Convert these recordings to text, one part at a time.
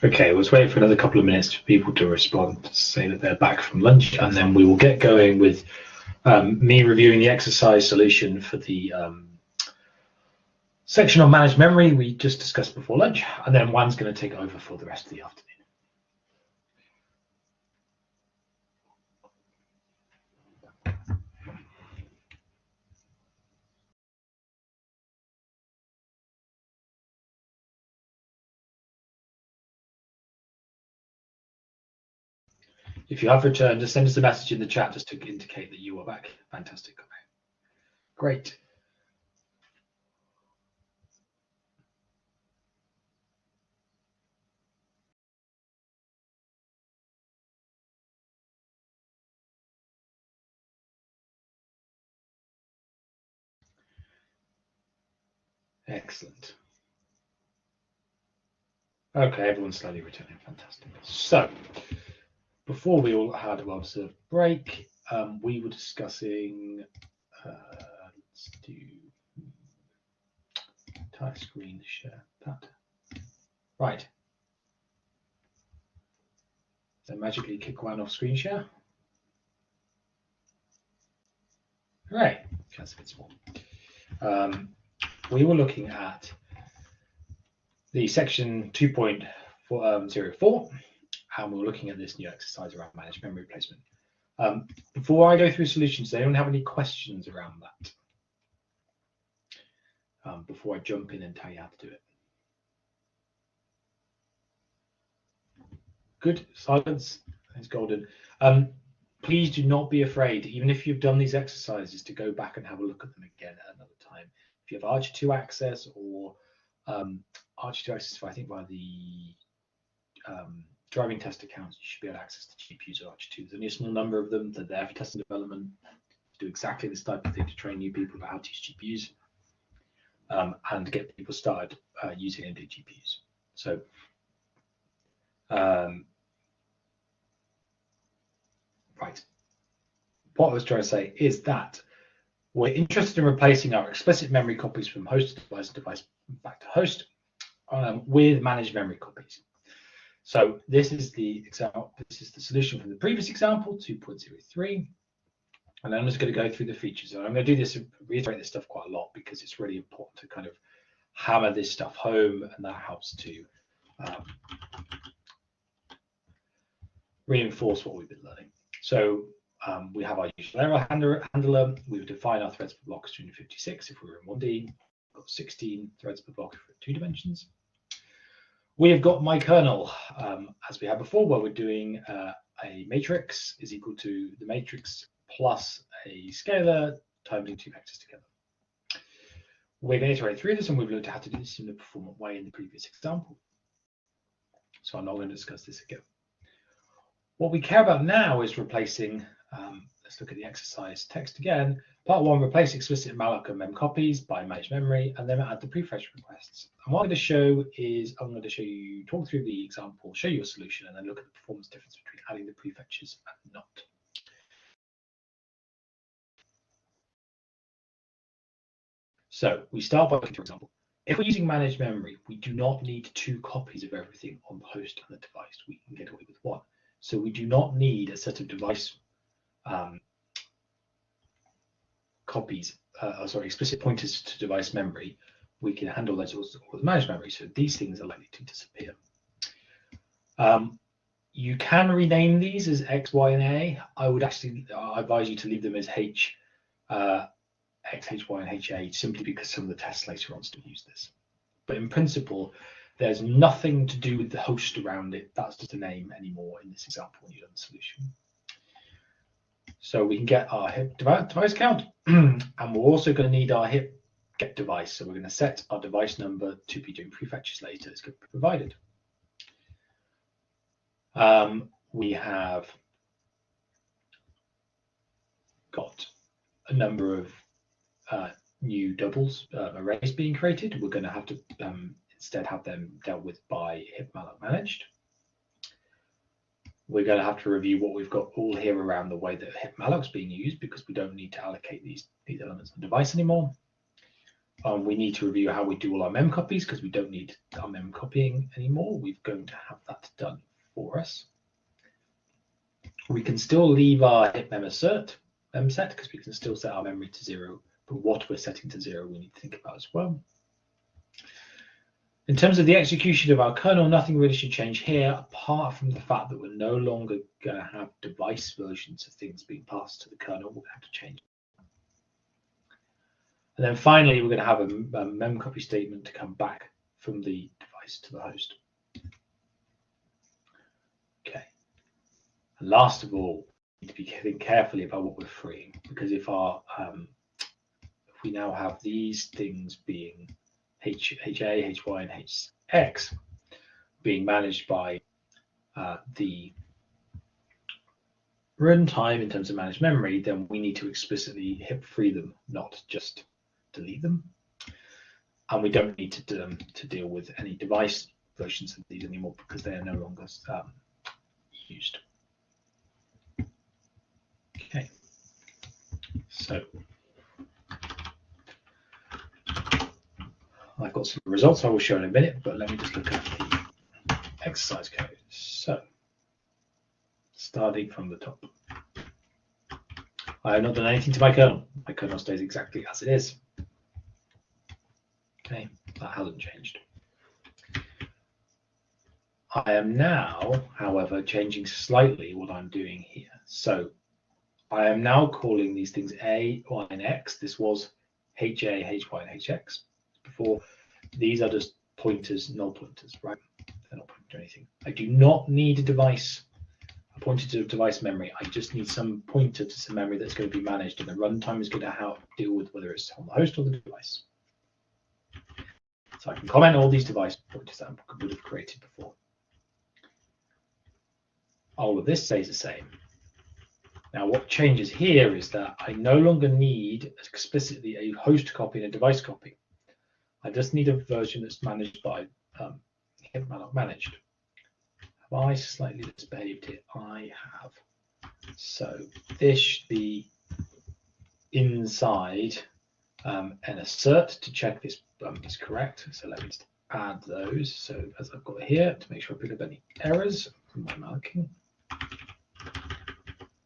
Okay, let's wait for another couple of minutes for people to respond, to say that they're back from lunch, and then we will get going with me reviewing the exercise solution for the section on managed memory we just discussed before lunch, and then Juan's going to take over for the rest of the afternoon. If you have returned, just send us a message in the chat just to indicate that you are back. Fantastic. Okay. Great. Excellent. Okay, everyone's slowly returning. Fantastic. So, before we all had a well-deserved break, we were discussing, let's do entire screen share that. Right. So magically kick one off screen share. Right. That's a bit small. We were looking at the section 2.04, and we were looking at this new exercise around managed memory replacement. Before I go through solutions, does anyone have any questions around that? Before I jump in and tell you how to do it. Good, silence, it's golden. Please do not be afraid, even if you've done these exercises, to go back and have a look at them again at another time. If you have Archer 2 access or Archer 2 access, I think via the driving test accounts, you should be able to access the GPUs of Archer 2. There's only a small number of them. They're there for testing development, to do exactly this type of thing, to train new people about how to use GPUs and get people started using NVIDIA GPUs. So right. What I was trying to say is that we're interested in replacing our explicit memory copies from host to device back to host with managed memory copies. So this is the example. This is the solution from the previous example, 2.03. And I'm just going to go through the features. And I'm going to do this, reiterate this stuff quite a lot because it's really important to kind of hammer this stuff home, and that helps to reinforce what we've been learning. So we have our usual error handler. We've defined our threads per block as 256 if we were in 1D. We've got 16 threads per block for 2 dimensions. We have got my kernel, as we had before, where we're doing a matrix is equal to the matrix plus a scalar times 2 vectors together. We're going to iterate through this, and we've looked at how to do this in a performant way in the previous example. So I'm not going to discuss this again. What we care about now is replacing, let's look at the exercise text again. Part 1, replace explicit malloc and mem copies by managed memory, and then add the prefetch requests. And what I'm going to show is, I'm going to show you, talk through the example, show you a solution, and then look at the performance difference between adding the prefetches and not. So we start by looking, for example, if we're using managed memory, we do not need 2 copies of everything on the host and the device. We can get away with 1. So we do not need a set of device copies, explicit pointers to device memory. We can handle those with managed memory. So these things are likely to disappear. You can rename these as X, Y, and A. I would actually advise you to leave them as H, X, H, Y, and HA, simply because some of the tests later on still use this. But in principle, there's nothing to do with the host around it. That's just a name anymore in this example when you've done the solution. So we can get our HIP device count, and we're also going to need our HIP get device. So we're going to set our device number to be doing prefetches later. It's going to be provided. We have got a number of new doubles arrays being created. We're going to have to instead have them dealt with by HIP malloc managed. We're going to have to review what we've got all here around the way that HIP malloc is being used, because we don't need to allocate these elements on device anymore. We need to review how we do all our mem copies because we don't need our mem copying anymore. We're going to have that done for us. We can still leave our hip mem assert mem set because we can still set our memory to 0, but what we're setting to 0 we need to think about as well. In terms of the execution of our kernel, nothing really should change here apart from the fact that we're no longer going to have device versions of things being passed to the kernel. We're going to have to change. And then finally, we're going to have a memcopy statement to come back from the device to the host. Okay. And last of all, we need to be thinking carefully about what we're freeing, because if we now have these things being HA, HY, and HX being managed by the runtime in terms of managed memory, then we need to explicitly hip free them, not just delete them. And we don't need to deal with any device versions of these anymore because they are no longer used. Okay, so I've got some results I will show in a minute, but let me just look at the exercise code. So, starting from the top. I have not done anything to my kernel. My kernel stays exactly as it is. Okay, that hasn't changed. I am now, however, changing slightly what I'm doing here. So, I am now calling these things A, Y, and X. This was HA, HY, and HX. Before, these are just pointers, null pointers, right? They're not pointing to anything. I do not need a device, a pointer to device memory. I just need some pointer to some memory that's going to be managed, and the runtime is going to deal with whether it's on the host or the device. So I can comment all these device pointers that I would have created before. All of this stays the same. Now, what changes here is that I no longer need explicitly a host copy and a device copy. I just need a version that's managed by hipmalloc managed. Have I slightly misbehaved here? I have. So this should be inside an assert to check this is correct. So let me just add those. So as I've got here to make sure I pick up any errors from my malloc,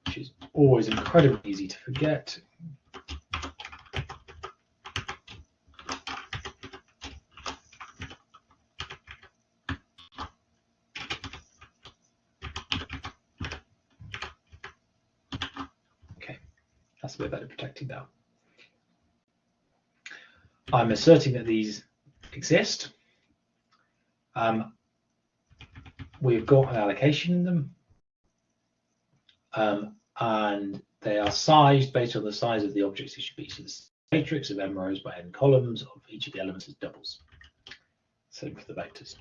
which is always incredibly easy to forget. That's a bit better protected now. I'm asserting that these exist. We've got an allocation in them. And they are sized based on the size of the objects it should be. So this matrix of m rows by n columns of each of the elements is doubles. Same for the vectors.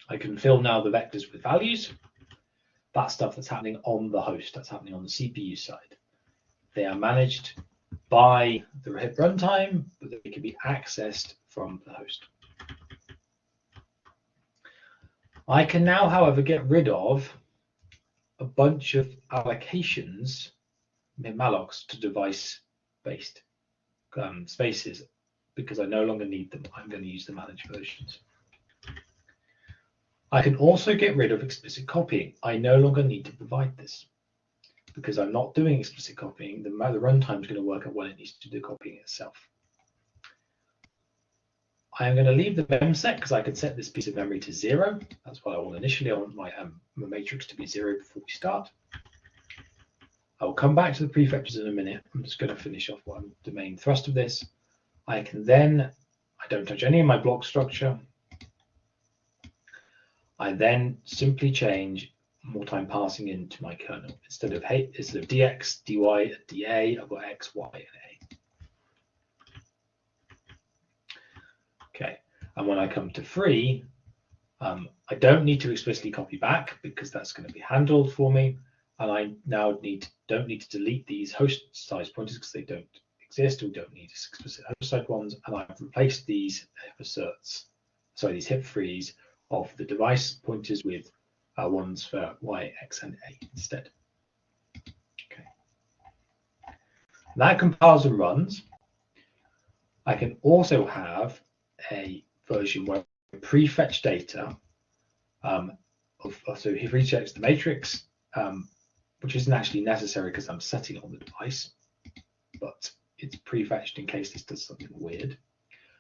I can fill now the vectors with values. That's stuff that's happening on the host. That's happening on the CPU side. They are managed by the HIP runtime, but they can be accessed from the host. I can now, however, get rid of a bunch of allocations, mallocs, to device-based spaces because I no longer need them. I'm going to use the managed versions. I can also get rid of explicit copying. I no longer need to provide this because I'm not doing explicit copying. The runtime is going to work out when it needs to do copying itself. I am going to leave the mem set because I can set this piece of memory to 0. That's what I want initially. I want my matrix to be 0 before we start. I will come back to the prefetches in a minute. I'm just going to finish off the main thrust of this. I can then, I don't touch any of my block structure. I then simply change what I'm passing into my kernel. Instead of dx, dy, and dA, I've got x, y, and a. Okay, and when I come to free, I don't need to explicitly copy back because that's going to be handled for me. And I now don't need to delete these host size pointers because they don't exist. We don't need explicit host side ones. And I've replaced these these hip frees of the device pointers with ones for y, x, and a instead. Okay. That compiles and runs. I can also have a version where I prefetch data. So he rechecks the matrix, which isn't actually necessary because I'm setting it on the device, but it's prefetched in case this does something weird.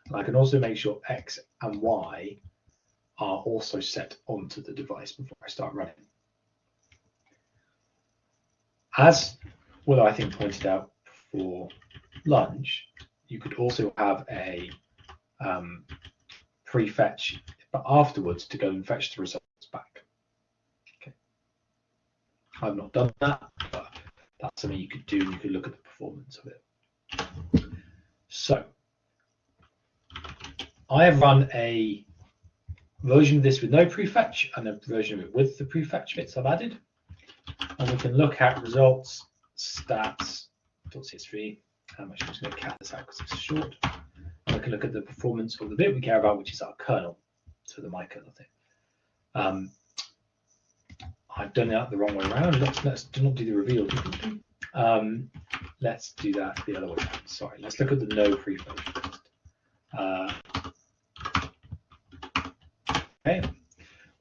And I can also make sure X and Y are also set onto the device before I start running. As Willow, I think, pointed out for lunch, you could also have a prefetch, but afterwards to go and fetch the results back. Okay. I've not done that, but that's something you could do. You could look at the performance of it. So I have run a version of this with no prefetch and a version of it with the prefetch bits I've added. And we can look at results, stats, .csv. I'm actually just going to cat this out because it's short. And we can look at the performance of the bit we care about, which is our kernel, so the my kernel thing. I've done that the wrong way around. Let's do not do the reveal. Let's do that the other way around. Sorry, let's look at the no prefetch first. Okay.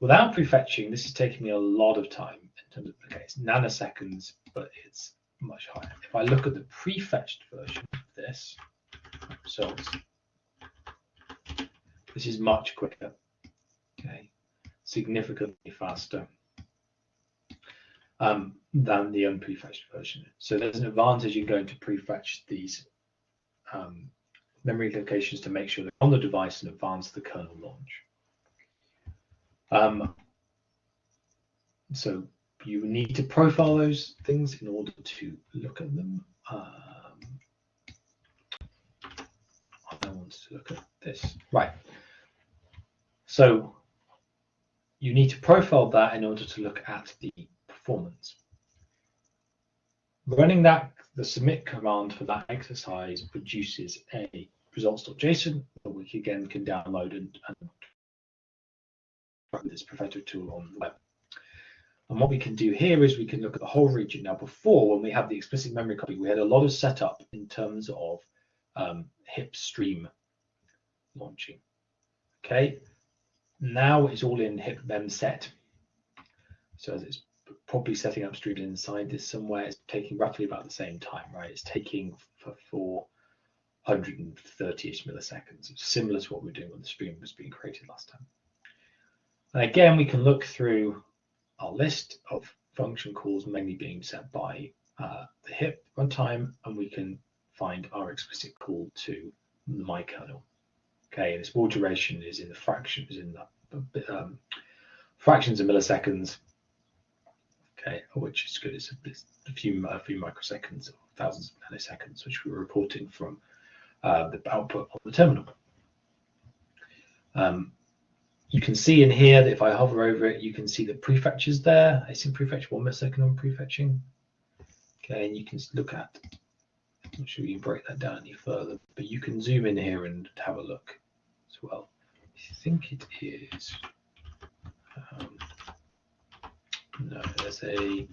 Without prefetching, this is taking me a lot of time in terms of, okay, it's nanoseconds, but it's much higher. If I look at the prefetched version of this results, this is much quicker, okay, significantly faster than the unprefetched version. So there's an advantage in going to prefetch these memory locations to make sure they're on the device and advance the kernel launch. So you need to profile those things in order to look at them. I want to look at this. Right. So you need to profile that in order to look at the performance. Running that, the submit command for that exercise produces a results.json that we again can download and run this Professor tool on the web. And what we can do here is we can look at the whole region. Now, before, when we had the explicit memory copy, we had a lot of setup in terms of HIP stream launching. Okay, now it's all in HIP mem set. So it's probably setting up streams inside this somewhere. It's taking roughly about the same time, right? It's taking for 430-ish milliseconds. It's similar to what we were doing when the stream was being created last time. And again, we can look through our list of function calls mainly being set by the HIP runtime, and we can find our explicit call to the my kernel. Okay, and its raw duration is in the fractions, fractions of milliseconds. Okay, which is good. It's a few microseconds, or thousands of nanoseconds, which we're reporting from the output on the terminal. You can see in here that if I hover over it, you can see the prefetches there. I see prefetch 1 millisecond on prefetching. Okay, and you can look at, I'm not sure you can break that down any further, but you can zoom in here and have a look as well. I think it is, no, there's a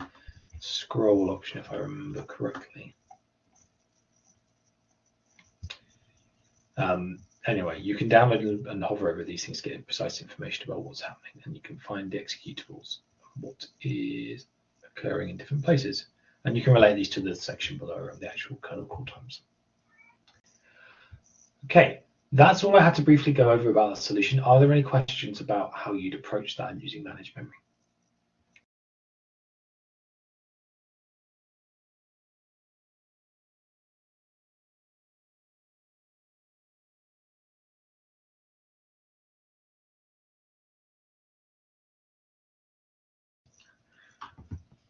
scroll option if I remember correctly. Anyway, you can download and hover over these things to get precise information about what's happening, and you can find the executables, what is occurring in different places. And you can relate these to the section below around the actual kernel call times. Okay, that's all I had to briefly go over about the solution. Are there any questions about how you'd approach that and using managed memory?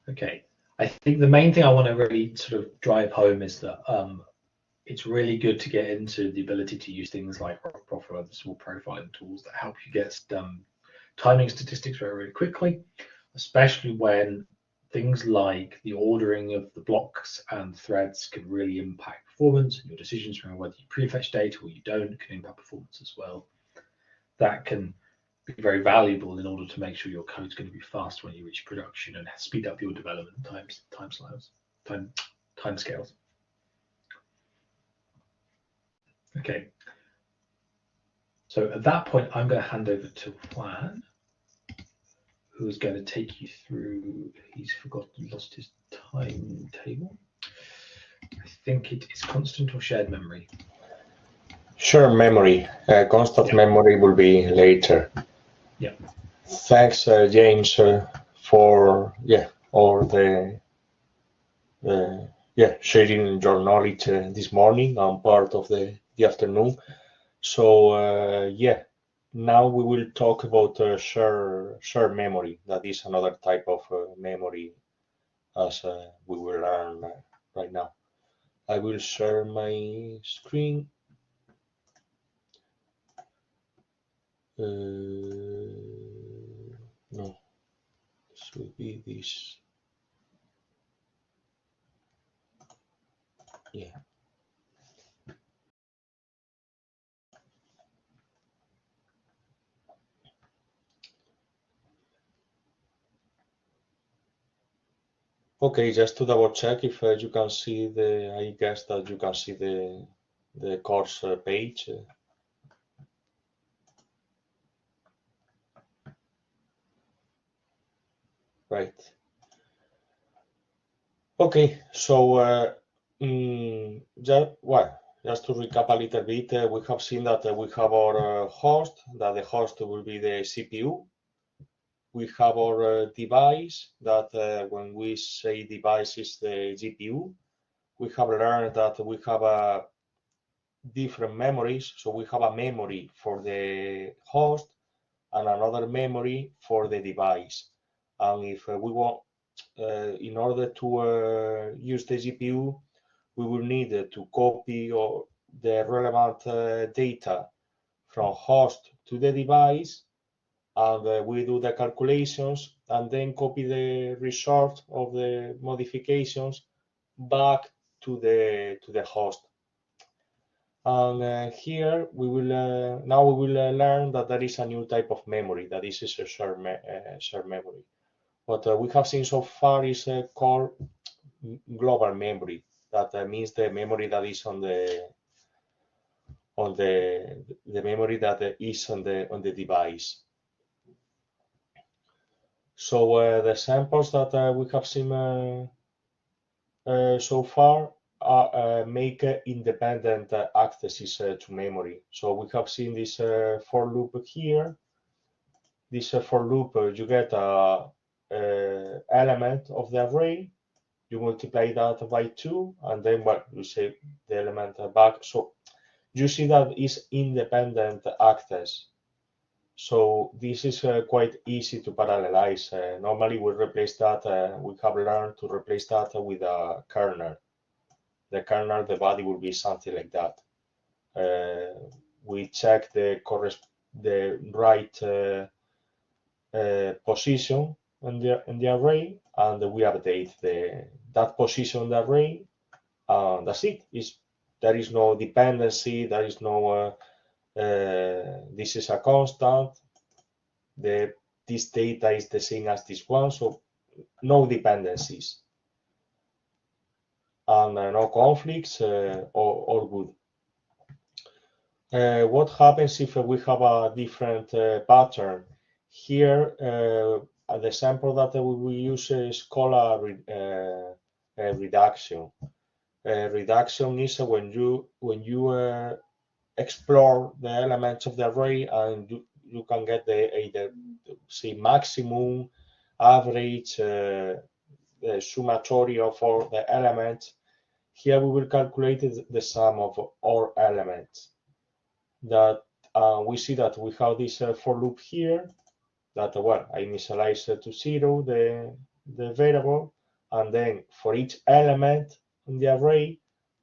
Okay, I think the main thing I want to really sort of drive home is that it's really good to get into the ability to use things like RockProf or other small profiling tools that help you get timing statistics very, very quickly, especially when things like the ordering of the blocks and threads can really impact performance, and your decisions around whether you prefetch data or you don't can impact performance as well. That can be very valuable in order to make sure your code is going to be fast when you reach production and speed up your development time scales. Okay. So at that point, I'm going to hand over to Juan, who is going to take you through. He's lost his timetable. I think it is constant or shared memory. Shared memory. Constant memory will be later. Yeah. Thanks, James, for all the sharing your knowledge this morning and part of the afternoon. So now we will talk about shared memory. That is another type of memory, as we will learn right now. I will share my screen. No, this will be this. Yeah. Okay, just to double check if you can see I guess that you can see the course page. Right. Okay, so just to recap a little bit, we have seen that we have our host, that the host will be the CPU. We have our device, that when we say device is the GPU. We have learned that we have different memories. So we have a memory for the host and another memory for the device. And if we want, in order to use the GPU, we will need to copy the relevant data from host to the device, and we do the calculations and then copy the result of the modifications back to the host. And here we will now learn that there is a new type of memory that is a shared memory. What we have seen so far is called global memory. That means the memory that is on the memory that is on the device. So the samples that we have seen so far make independent accesses to memory. So we have seen this for loop here. This for loop, you get a element of the array, you multiply that by 2, and then you say the element back. So you see that is independent access. So this is quite easy to parallelize. Normally we replace that, we have learned to replace that with a kernel. The kernel, the body will be something like that. We check the right position in the array, and we update that position in the array. That's it. There is no dependency. There is no. This is a constant. This data is the same as this one, so no dependencies and no conflicts. All good. What happens if we have a different pattern? Here, the sample that we will use is called reduction. Reduction is when you explore the elements of the array, and you can get the say maximum, average, the summatory of all the elements. Here we will calculate the sum of all elements. That we see that we have this for loop here. That I initialize to 0 the variable, and then for each element in the array,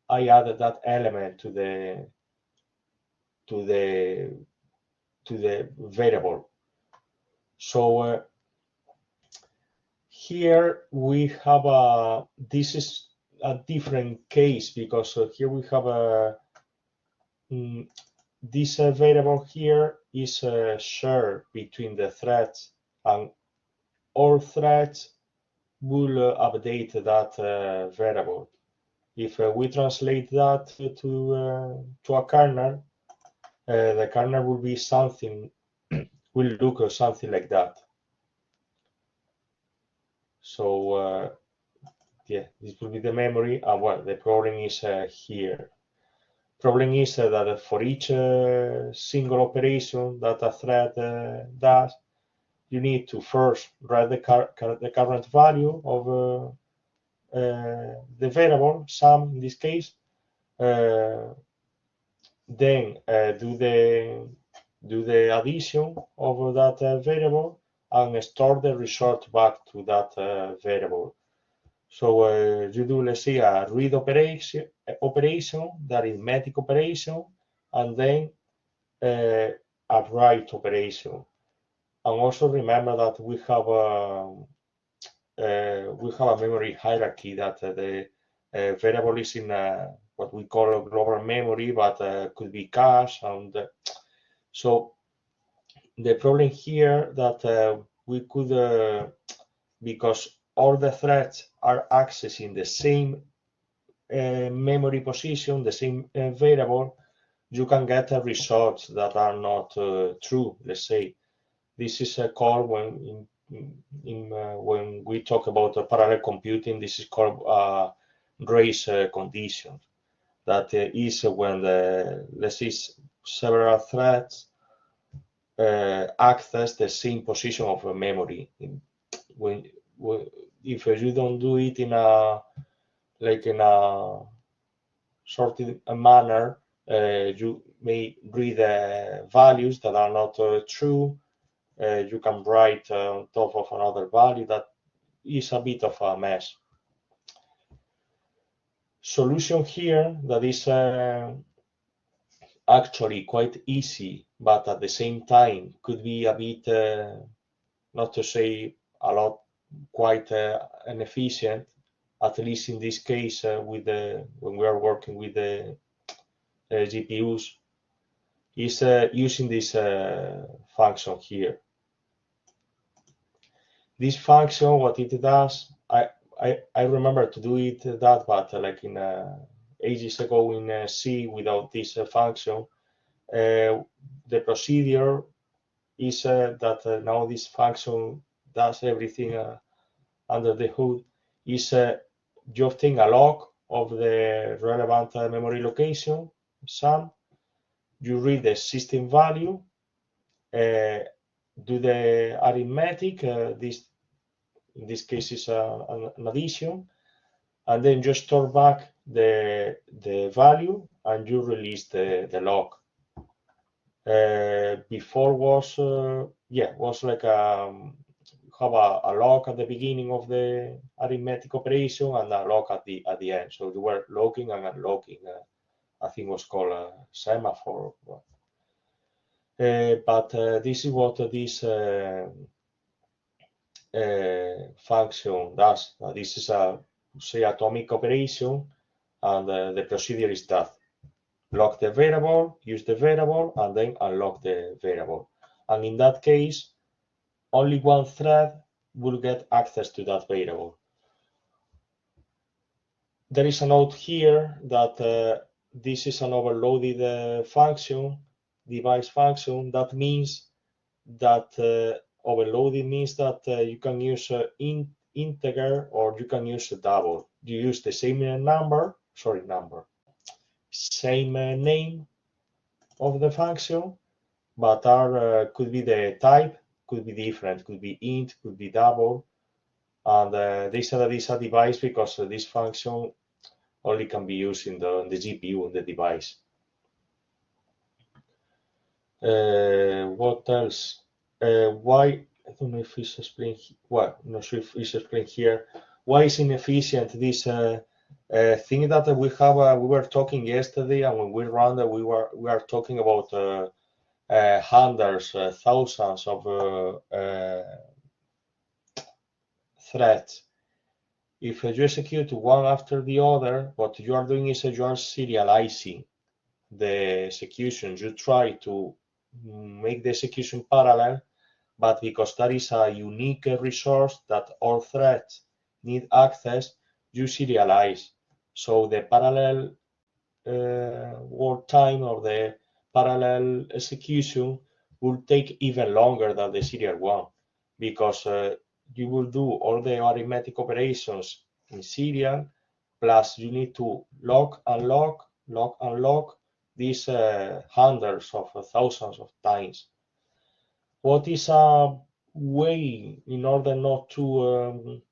I added that element to the variable. So here we have this is a different case, because here we have this variable here is shared between the threads, and all threads will update that variable. If we translate that to a kernel, the kernel will be something, will look something like that. So yeah, this will be the memory, and well, the problem is here. Problem is that for each single operation that a thread does, you need to first write the current value of the variable sum in this case, then do the addition of that variable and store the result back to that variable. So you do, let's say, a read operation, the arithmetic operation, and then a write operation. And also remember that we have a memory hierarchy, that the variable is in what we call a global memory, but could be cache. And so the problem here that we could, because all the threads are accessing the same memory position, the same variable, you can get results that are not true. Let's say this is called, when we talk about parallel computing, this is called race condition. That is when let's say several threads access the same position of a memory. If you don't do it in a sorted manner, you may read values that are not true. You can write on top of another value. That is a bit of a mess. Solution here that is actually quite easy, but at the same time could be a bit, not to say a lot, quite inefficient, at least in this case when we are working with the GPUs, is using this function here. This function, what it does, I remember to do it but like in ages ago in C without this function. The procedure is that now this function does everything under the hood. Is you obtain a log of the relevant memory location, sum. You read the system value, do the arithmetic. In this case is an addition, and then you store back the value and you release the log. Before was like have a log at the beginning of the arithmetic operation and a log at the end. So you were logging and unlogging. I think it was called a semaphore. But this is what this function does. This is a, say, atomic operation, and the procedure is that: lock the variable, use the variable, and then unlock the variable. And in that case, only one thread will get access to that variable. There is a note here that this is an overloaded function, device function. That means that overloading means that you can use integer or you can use a double. You use the same same name of the function, but could be the type, could be different, could be int, could be double. And they said that it's a device because this function only can be used in the GPU, in the device. What else? Why? I don't know if it's explained. Well, I'm not sure if it's explained here. Why is inefficient this thing that we have? We were talking yesterday, and when we ran that, we are talking about hundreds, thousands of threads. If you execute one after the other, what you are doing is you are serializing the execution. You try to make the execution parallel, but because that is a unique resource that all threads need access, you serialize. So the parallel work time or the parallel execution will take even longer than the serial one, because you will do all the arithmetic operations in serial, plus you need to lock and lock these hundreds of thousands of times. What is a way in order not to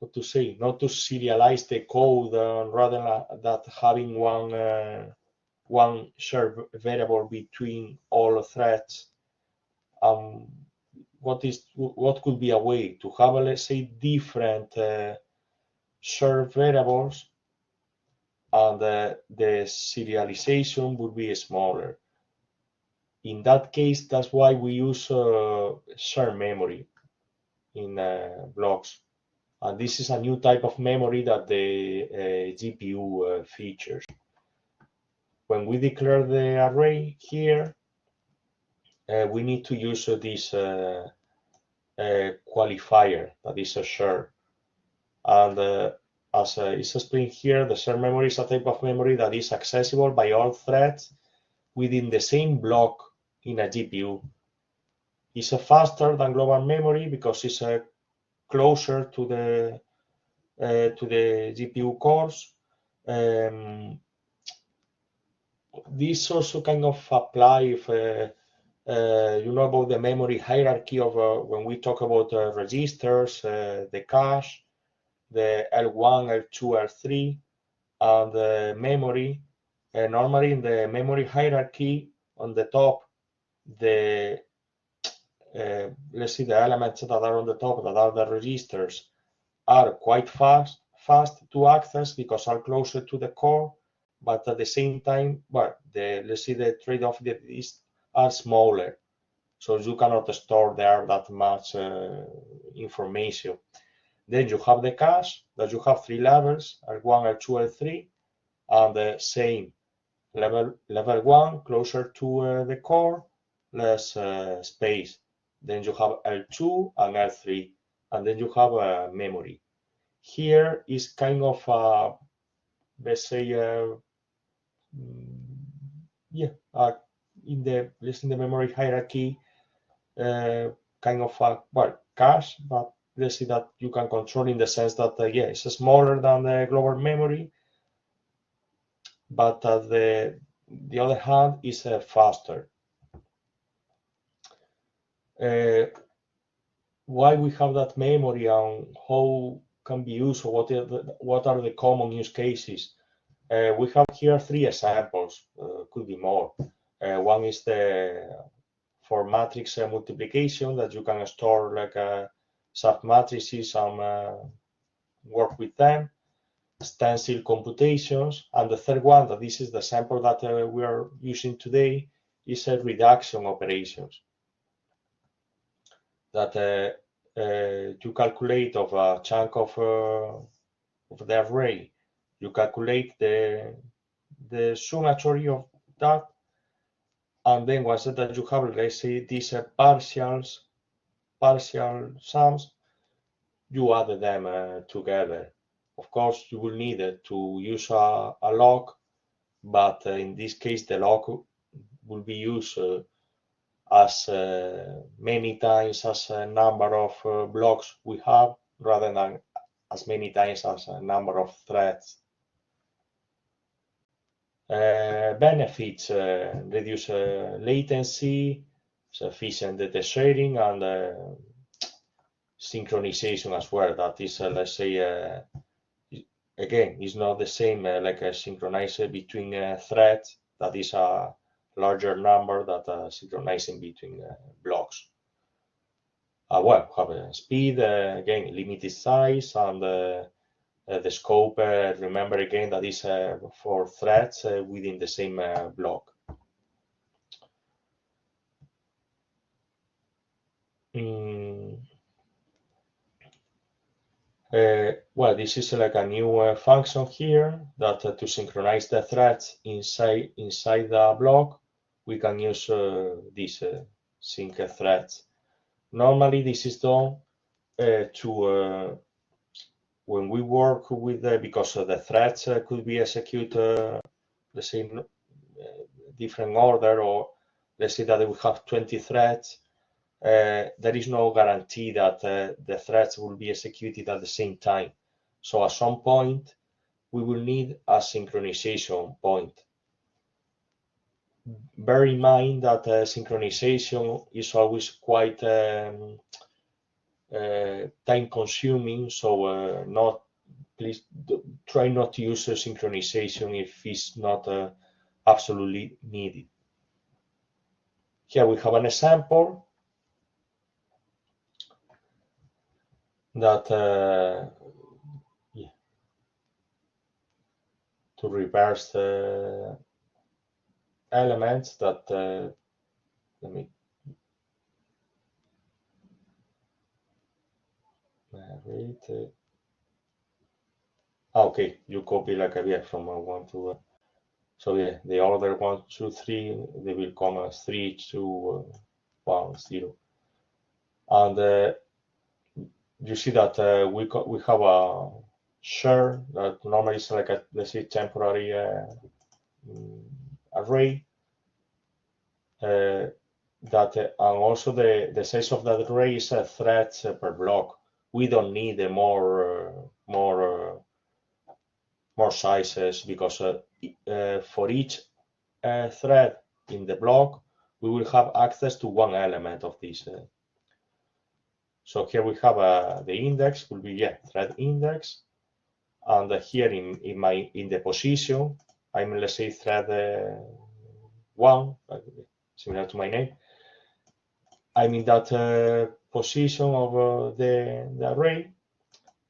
what to say, not to serialize the code rather than having one shared variable between all threads? What could be a way to have, let's say, different shared variables, and the serialization would be smaller? In that case, that's why we use shared memory in blocks. And this is a new type of memory that the GPU features. When we declare the array here, we need to use this qualifier that is a share. And as is explained here, the shared memory is a type of memory that is accessible by all threads within the same block in a GPU. It's faster than global memory because it's closer to the GPU cores. This also kind of apply if you know about the memory hierarchy of when we talk about registers, the cache, the L1, L2, L3, and the memory. Normally in the memory hierarchy on the top, the let's see, the elements that are on the top, that are the registers, are quite fast to access because are closer to the core, but at the same time, well, let's see, the trade-off is are smaller, so you cannot store there that much information. Then you have the cache that you have 3 levels, L1, L2, L3, and the same level 1 closer to the core, less space. Then you have L2 and L3, and then you have memory. Here is kind of let's say in the memory hierarchy, kind of well, cache, but let's see that you can control in the sense that yeah, it's smaller than the global memory, but the other hand is faster. Why we have that memory and how can be used, or what are the common use cases? We have here 3 examples, could be more. One is for matrix multiplication, that you can store like submatrices and work with them, stencil computations, and the third one, that this is the sample that we are using today, is reduction operations. That you calculate of a chunk of the array, you calculate the summatory of that, and then once that you have, let's say, these partial sums, you add them together. Of course, you will need to use a log, but in this case, the log will be used as many times as a number of blocks we have, rather than as many times as a number of threads. Benefits: reduce latency, efficient data sharing, and synchronization as well. That is, let's say, again, is not the same like synchronize between threads. That is a larger number that synchronizing between blocks. Well, have speed, again, limited size, and the scope, remember again, that is for threads within the same block. Well, this is like a new function here that to synchronize the threads inside the block, we can use this sync threads. Normally, this is done to when we work with because the threads could be executed the same different order, or let's say that we have 20 threads, there is no guarantee that the threads will be executed at the same time. So at some point, we will need a synchronization point. Bear in mind that synchronization is always quite time-consuming, so please try not to use synchronization if it's not absolutely needed. Here we have an example that to reverse the elements that let me read. Okay, you copy like from 1 to so yeah, the order 1, 2, 3, they will come as 3, 2, 1, 0, and you see that we have a share that normally is like a, let's say, temporary array. That and also the size of that array is threads per block. We don't need more sizes because for each thread in the block, we will have access to one element of this. So here we have the index will be thread index, and here in the position, I'm, let's say, thread 1, similar to my name. I'm in that position of the array,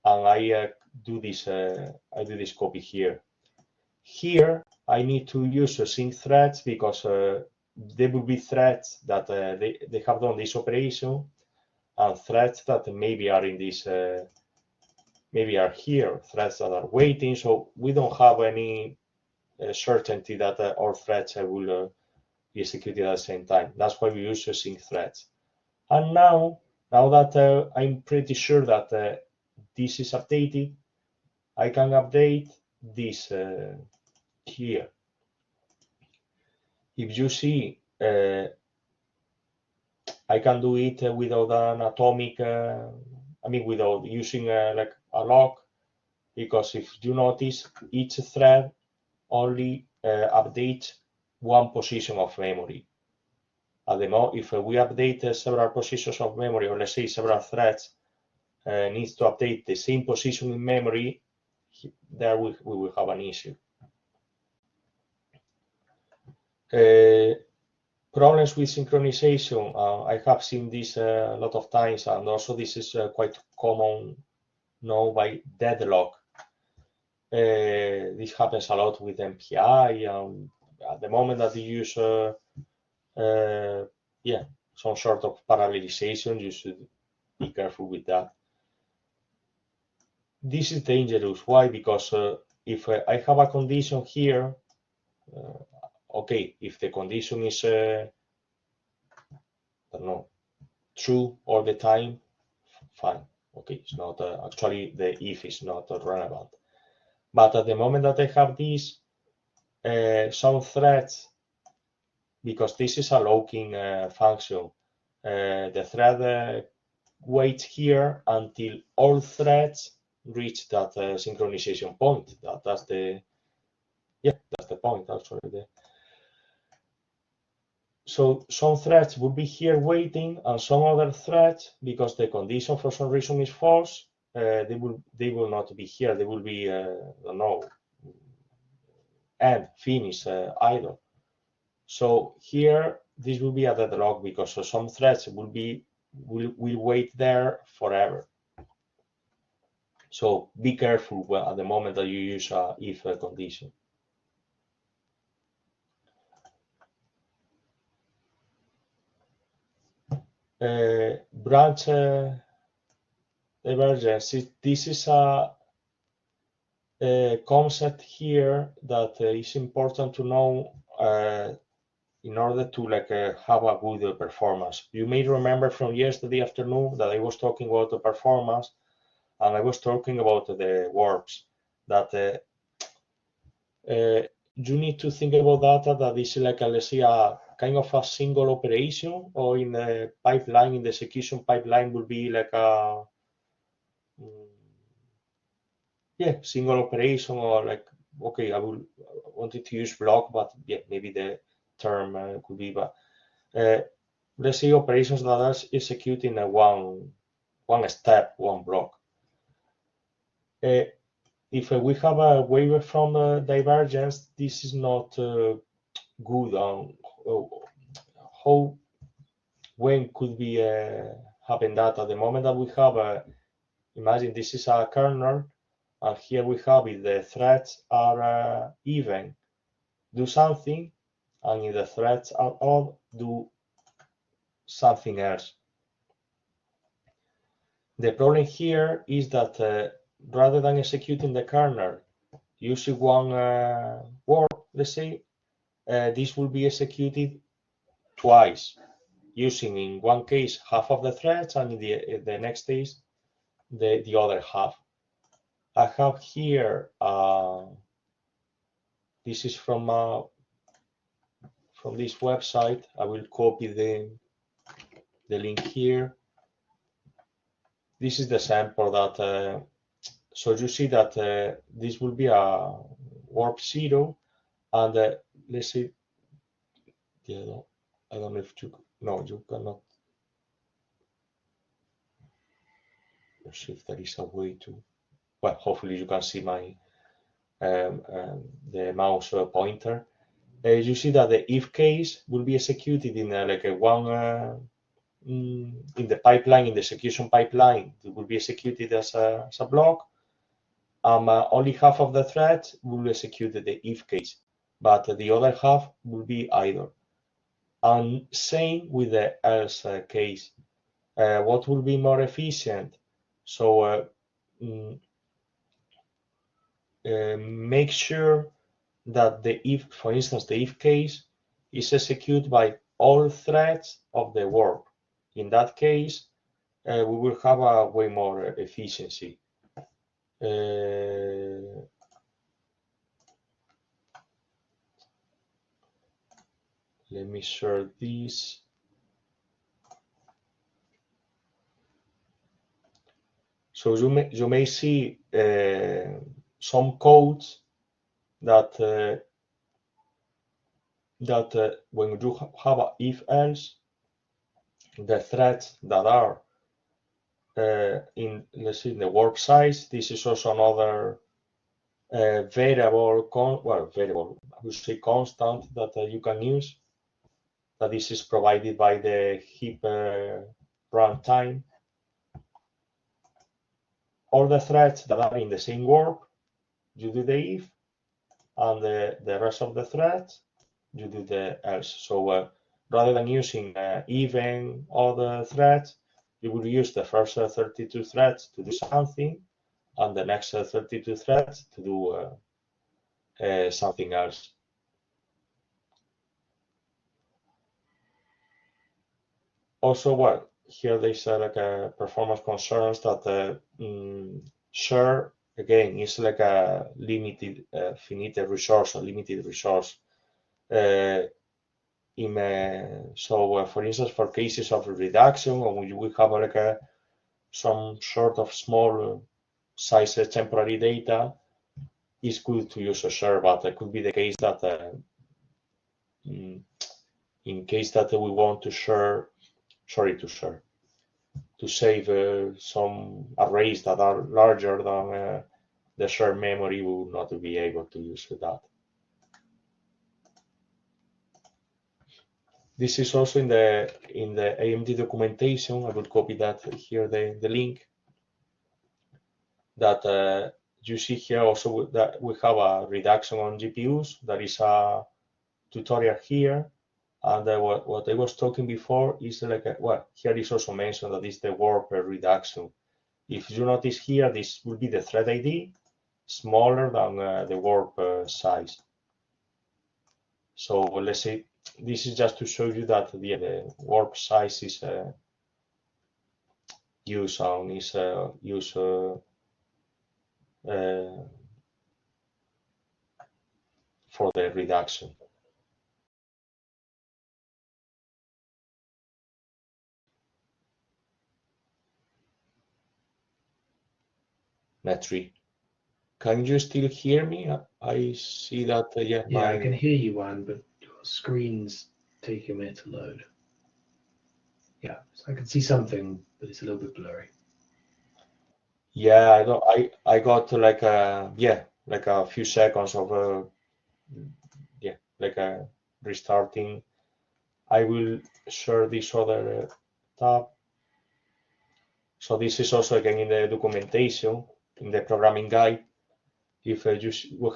and I do this copy here. Here I need to use sync threads because there will be threads that they have done this operation, and threads that maybe are in this maybe are here, threads that are waiting. So we don't have any certainty that all threads will be executed at the same time. That's why we use sync threads. And now that I'm pretty sure that this is updated, I can update this here. If you see, I can do it without an atomic, without using like a lock, because if you notice, each thread only updates one position of memory. At the moment, if we update several positions of memory, or let's say several threads needs to update the same position in memory, there we will have an issue. Problems with synchronization, I have seen this a lot of times, and also this is quite common known by deadlock. This happens a lot with MPI. At the moment that you use some sort of parallelization, you should be careful with that. This is dangerous. Why? Because if I have a condition here, okay, if the condition is I don't know, true all the time, fine. Okay, it's not actually the if is not relevant. But at the moment that I have this, some threads, because this is a locking function, the thread waits here until all threads reach that synchronization point. That's the point actually. So some threads will be here waiting, and some other threads, because the condition for some reason is false, they will not be here. They will be I don't know, end, finish, idle. So here this will be a deadlock because some threads will wait there forever. So be careful at the moment that you use a if condition. Branch divergence. This is a concept here that is important to know in order to have a good performance. You may remember from yesterday afternoon that I was talking about the performance, and I was talking about the warps, that you need to think about data that is like, let's say, a kind of a single operation, or in the pipeline, in the execution pipeline, will be like a single operation, or like, okay, I wanted to use block, but yeah, maybe the term could be, but let's say operations that are executing one step, one block. If we have a waiver from divergence, this is not good on when could be happen that. At the moment that we have, imagine this is a kernel, and here we have if the threads are even, do something, and if the threads are odd, do something else. The problem here is that rather than executing the kernel using one warp, let's say, this will be executed twice, using in one case half of the threads, and in the next case the other half. I have here, this is from this website. I will copy the link here. This is the sample that, so you see that this will be a warp 0, and let's see, yeah, I don't know if you, no, you cannot. Let's see if there is a way to, well, hopefully you can see my the mouse pointer. You see that the if case will be executed in like a one in the pipeline, in the execution pipeline. It will be executed as a block. Only half of the threads will execute the if case, but the other half will be idle. And same with the else case. What will be more efficient? So make sure that the if, for instance, the if case is executed by all threads of the warp. In that case, we will have a way more efficiency. Let me share this. So you may see some codes that when you have a if else, the threads that are in, let's see, in the warp size. This is also another variable, I would say constant that you can use. That this is provided by the heap runtime. All the threads that are in the same warp, you do the if, and the rest of the threads, you do the else. So rather than using even other threads, you will use the first 32 threads to do something, and the next 32 threads to do something else. Also, well, here there's like a performance concerns that share again is like a limited finite resource, a limited resource. So for instance, for cases of reduction, or when we have like some sort of small size temporary data, it's good to use a share, but it could be the case that in case that we want to share, to save some arrays that are larger than the shared memory, we will not be able to use that. This is also in the AMD documentation. I will copy that here, the link. That you see here also that we have a reduction on GPUs. There is a tutorial here. And what I was talking before is like, well, here is also mentioned that is the warp reduction. If you notice here, this will be the thread ID smaller than the warp size. So let's say this is just to show you that the warp size is used for the reduction. Net3. Can you still hear me? I see that, yeah. Yeah, I can hear you, Juan, but your screen's taking a minute to load. Yeah, so I can see something, but it's a little bit blurry. Yeah, I got like a few seconds of restarting. I will share this other tab. So this is also again in the documentation, in the programming guide. If we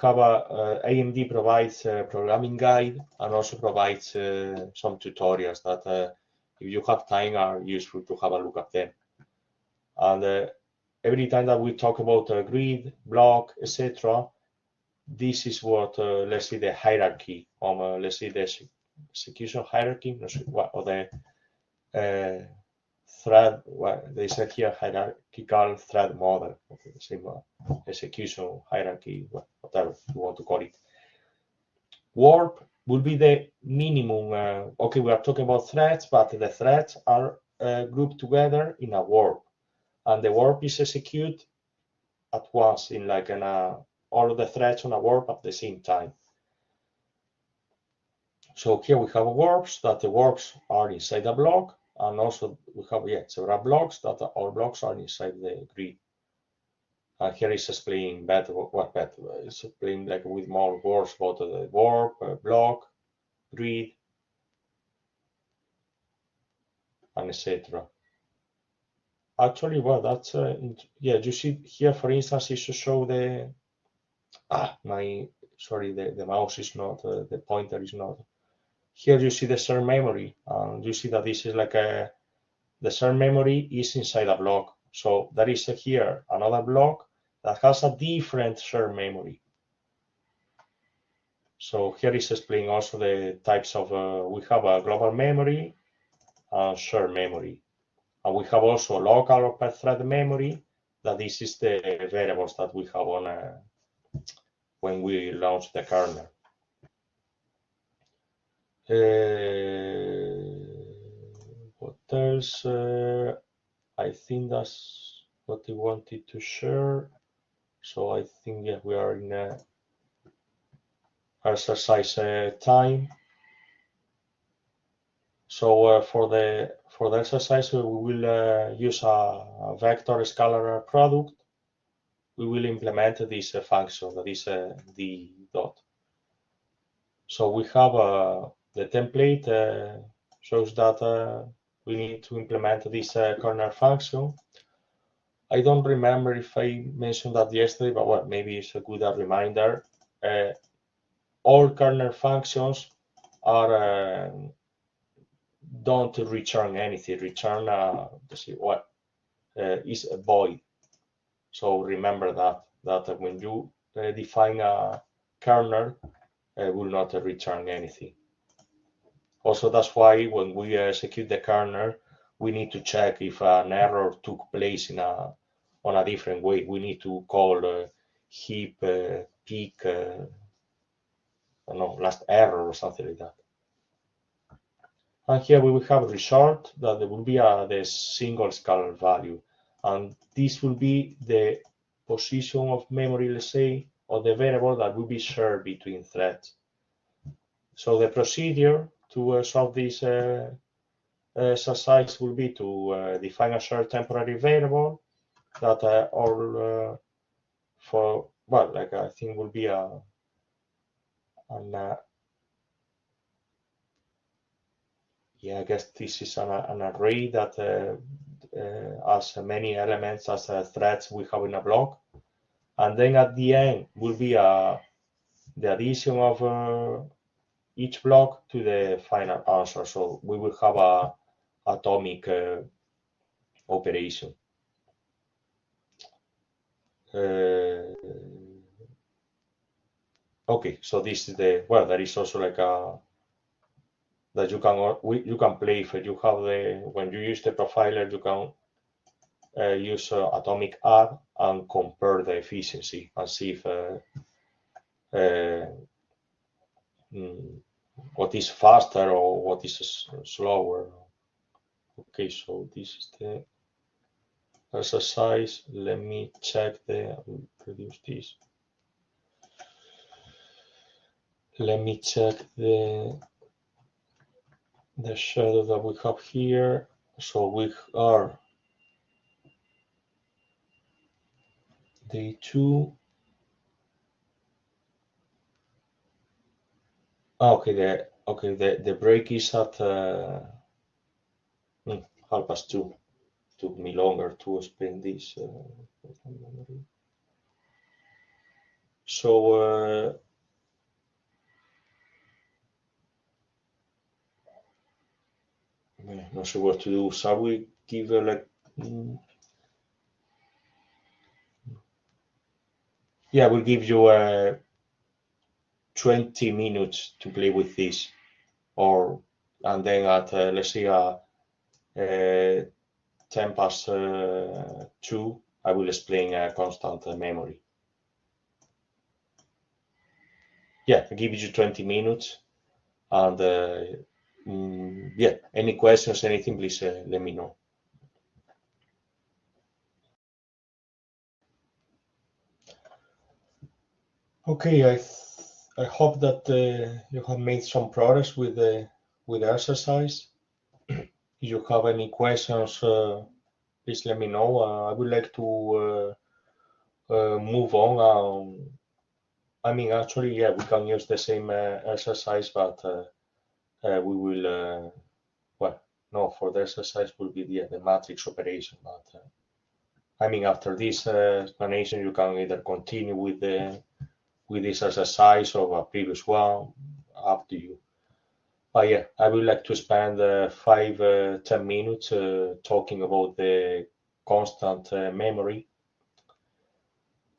have AMD provides a programming guide and also provides some tutorials that if you have time are useful to have a look at them. And every time that we talk about grid, block, etc., this is what let's say the hierarchy of let's say the execution hierarchy, or the thread. Well, they said here hierarchical thread model, okay, same execution hierarchy, whatever you want to call it. Warp will be the minimum. Okay, we are talking about threads, but the threads are grouped together in a warp, and the warp is executed at once in like all of the threads on a warp at the same time. So here we have warps, that the warps are inside a block, and also we have several blocks that all blocks are inside the grid. And here is explained better, it's explained like with more words about the warp, block, grid, and etc. Actually, well, that's you see here, for instance, is to show the the mouse is not the pointer is not. Here you see the shared memory, and you see that this is like the shared memory is inside a block. So there is here another block that has a different shared memory. So here is explaining also the types of, we have a global memory and shared memory. And we have also local or per thread memory, that this is the variables that we have on when we launch the kernel. What else? I think that's what I wanted to share. So I think we are in exercise time. So for the exercise, we will use a vector scalar product. We will implement this function, that is d dot. So we have the template shows that we need to implement this kernel function. I don't remember if I mentioned that yesterday, but well, maybe it's a good reminder. All kernel functions are don't return anything. Return is a void. So remember that when you define a kernel, will not return anything. Also, that's why when we execute the kernel, we need to check if an error took place on a different way. We need to call heap peak last error or something like that. And here we will have a result that there will be the single scalar value, and this will be the position of memory, let's say, of the variable that will be shared between threads. So the procedure to solve this exercise will be to define a shared temporary variable that I think will be I guess this is an array that has many elements as threads we have in a block, and then at the end will be the addition of each block to the final answer. So we will have a atomic operation. Okay, so this is there is also like that you can play if you have when you use the profiler, you can use atomic add and compare the efficiency and see if what is faster or what is slower. Okay, so this is the exercise. Let me check reduce this. Let me check the shadow that we have here. So we are day 2. Okay, the break is at 2:30. Took me longer to explain this. So not sure what to do. Shall we give like? Yeah, we'll give you 20 minutes to play with this, and then at let's say 2:10, I will explain constant memory. Yeah, I'll give you 20 minutes, and yeah, any questions, anything, please let me know. Okay, I hope that you have made some progress with the exercise. If you have any questions, please let me know. I would like to move on. I mean, actually, yeah, we can use the same exercise, but we will, well, no, for the exercise will be the matrix operation. But I mean, after this explanation, you can either continue with this exercise or a previous one, up to you. But yeah, I would like to spend 5-10 minutes talking about the constant memory.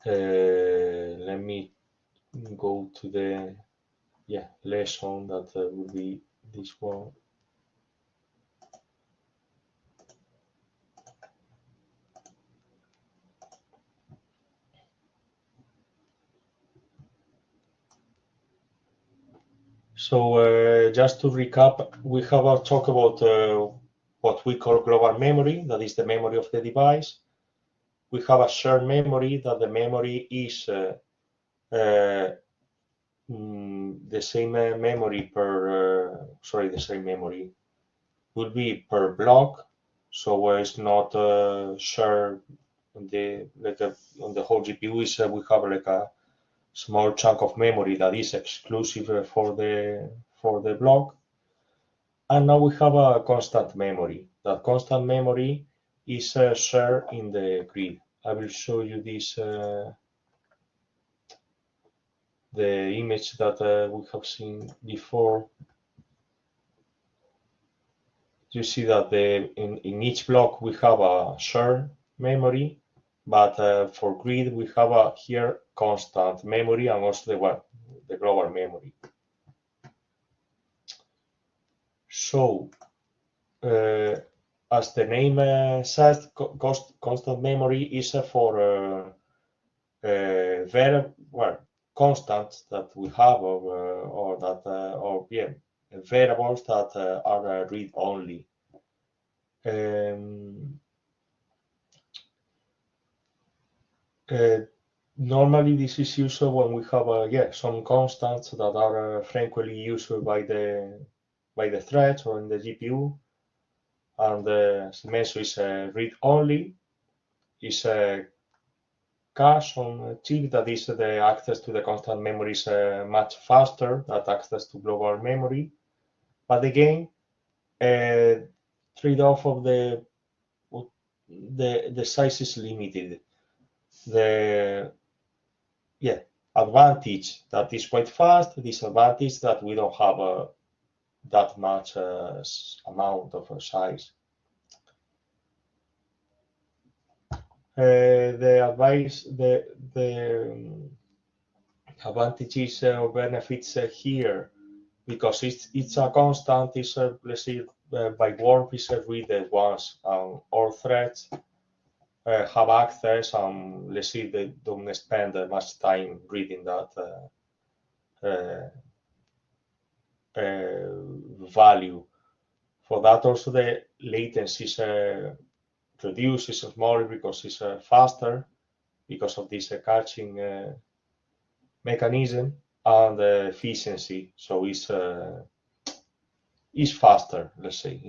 Let me go to the lesson that will be this one. So just to recap, we have talked about what we call global memory, that is the memory of the device. We have a shared memory, that the memory is the same memory per, the same memory will be per block, so it's not shared on the whole GPU. Is we have like a small chunk of memory that is exclusive for the block. And now we have a constant memory. That constant memory is shared in the grid. I will show you this, the image that we have seen before. You see that in each block we have a shared memory, but for grid we have here constant memory and also the global memory. So as the name says, constant memory is for constants that we have, variables that are read only. Normally this is used when we have some constants that are frequently used by the threads or in the GPU, and as mentioned, is read only. Is a cache on chip, that is the access to the constant memory is much faster than access to global memory. But again, trade-off of the size is limited. The advantage that is quite fast, disadvantage that we don't have that much amount of size. The advantages or benefits here, because it's a constant, let's say by warp is read once, all threads have access, and let's see, they don't spend much time reading that value. For that, also the latency is reduced, is smaller because it's faster because of this caching mechanism, and efficiency. So it's faster, let's say.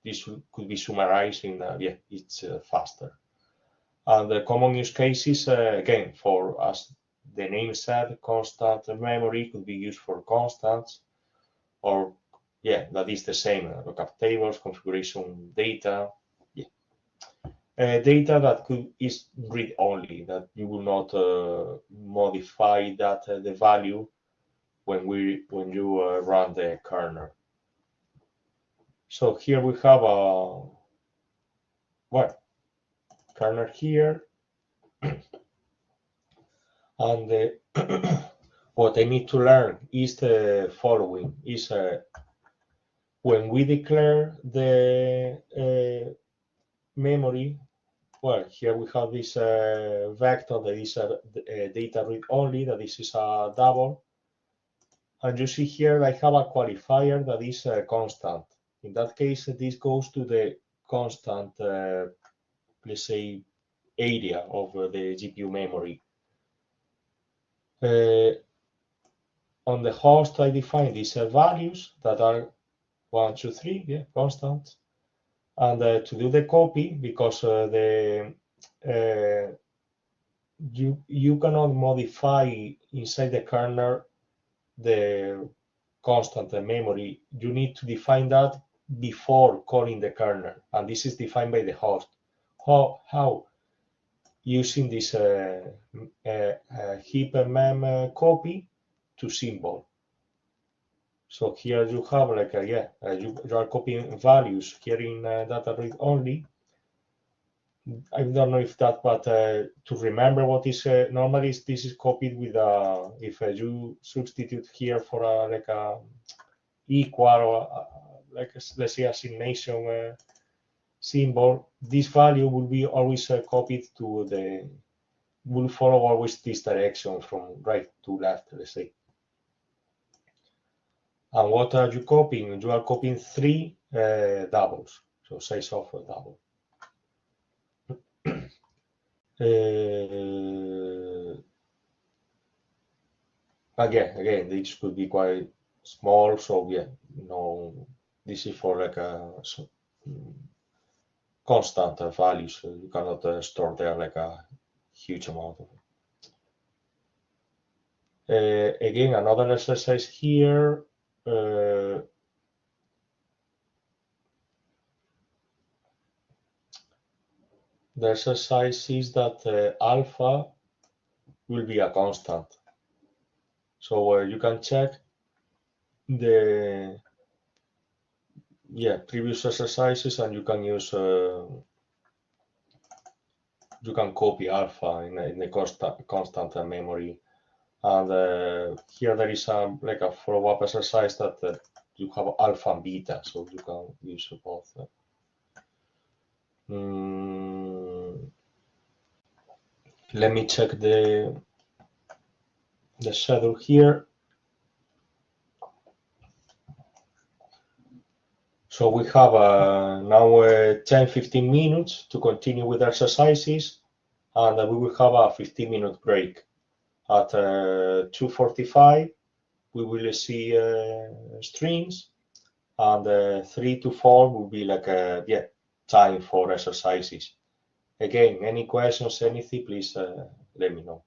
This could be summarized in it's faster. And the common use cases, again, for, as the name said, constant memory could be used for constants, or that is the same. Lookup tables, configuration data, data that is read only, that you will not modify that the value when you run the kernel. So here we have a kernel here, and what I need to learn is the following: is when we declare the memory. Well, here we have this vector that is data read only, that this is a double. And you see here I have a qualifier that is constant. In that case, this goes to the constant, let's say, area of the GPU memory. On the host, I define these values that are 1, 2, 3, constant. And to do the copy, because you cannot modify inside the kernel the constant memory. You need to define that before calling the kernel, and this is defined by the host. How? Using this heap mem copy to symbol. So here you have you are copying values here in data read only. I don't know if that, but to remember what is normally this is copied with if you substitute here for a equal or let's say assignation symbol, this value will be always copied to will follow always this direction from right to left, let's say. And what are you copying? You are copying 3 doubles, so size of a double. Again, this could be quite small, so no, this is for constant values. So you cannot store there a huge amount of it. Again, another exercise here. The exercise is that alpha will be a constant. So you can check the previous exercises, and you can use you can copy alpha in the constant memory. And here there is a follow-up exercise that you have alpha and beta, so you can use both. Let me check the schedule here. So we have now 10-15 minutes to continue with exercises, and we will have a 15-minute break. At 2:45, we will see streams, and 3 to 4 will be time for exercises. Again, any questions, anything, please let me know.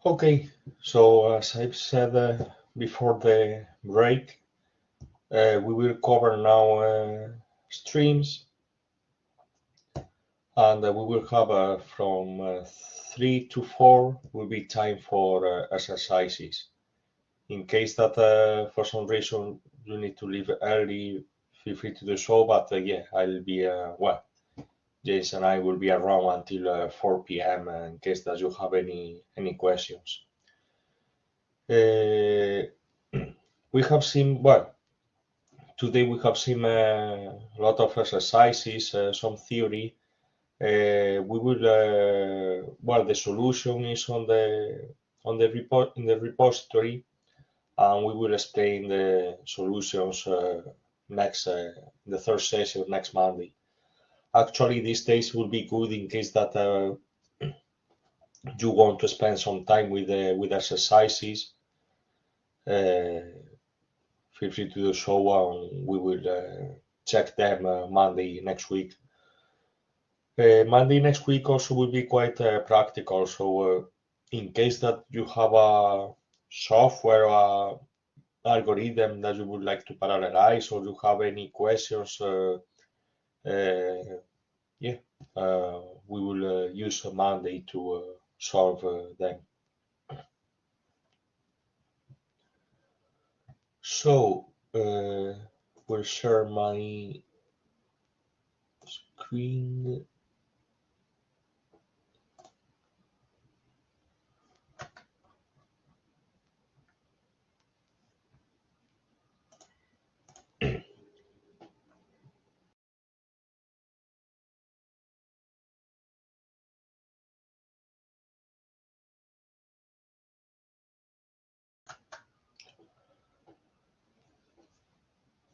Okay, so as I've said before the break, we will cover now streams, and we will have from 3 to 4 will be time for exercises. In case that for some reason you need to leave early, feel free to do so, but I'll be James and I will be around until 4 p.m. in case that you have any questions. We have seen, Today we have seen a lot of exercises, some theory. We will, well, the solution is on in the repository, and we will explain the solutions next the third session next Monday. Actually, these days will be good in case that you want to spend some time with exercises. Feel free to do so, and we will check them Monday next week. Monday next week also will be quite practical. So in case that you have a software or algorithm that you would like to parallelize, or you have any questions, we will use Monday to solve them. So we'll share my screen.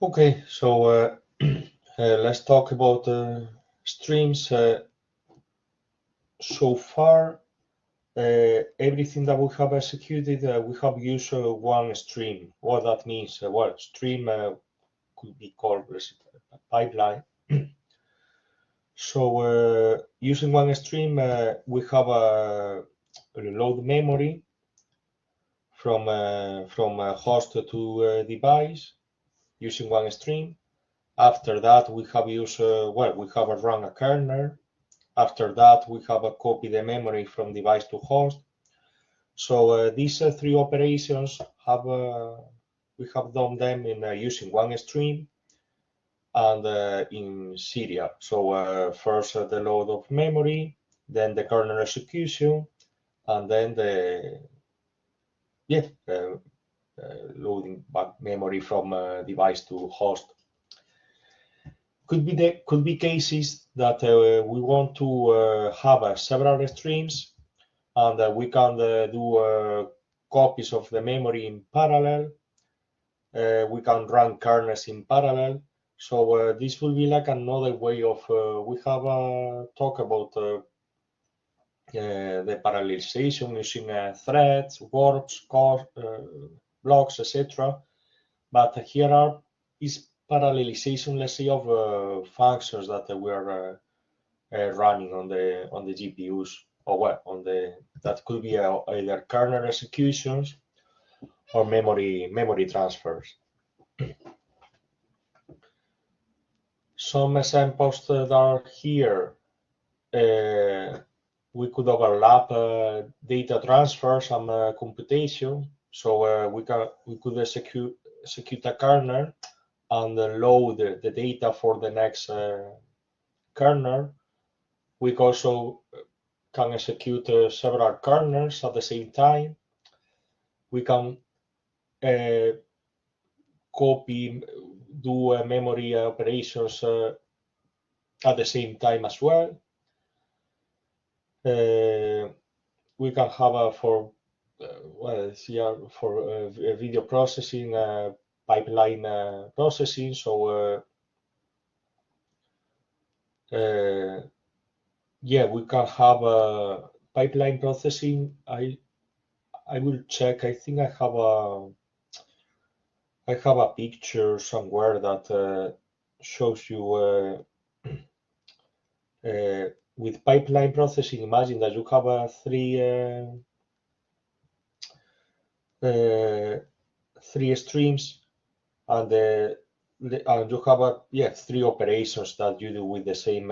Okay, so let's talk about streams. So far, everything that we have executed, we have used one stream. What that means, well, stream could be called a pipeline. So using one stream, we have a load memory from host to device using one stream. After that, we have used, well, we have run a kernel. After that, we have a copy the memory from device to host. So these three operations have we have done them in using one stream and in serial. So first the load of memory, then the kernel execution, and then the loading back memory from device to host. Could be cases that we want to have several streams, and we can do copies of the memory in parallel. We can run kernels in parallel. So this will be like another way of we have talked about the parallelization using threads, warps, blocks, etc. But here is parallelization, let's say, of functions that we are running on the GPUs, or well, that could be either kernel executions or memory transfers. Some examples that are here. We could overlap data transfers and computation. So we could execute a kernel and load the data for the next kernel. We also can execute several kernels at the same time. We can do memory operations at the same time as well. We can have for video processing, pipeline processing. So we can have pipeline processing. I will check. I think I have a picture somewhere that shows you with pipeline processing. Imagine that you have three streams, and you have three operations that you do with the same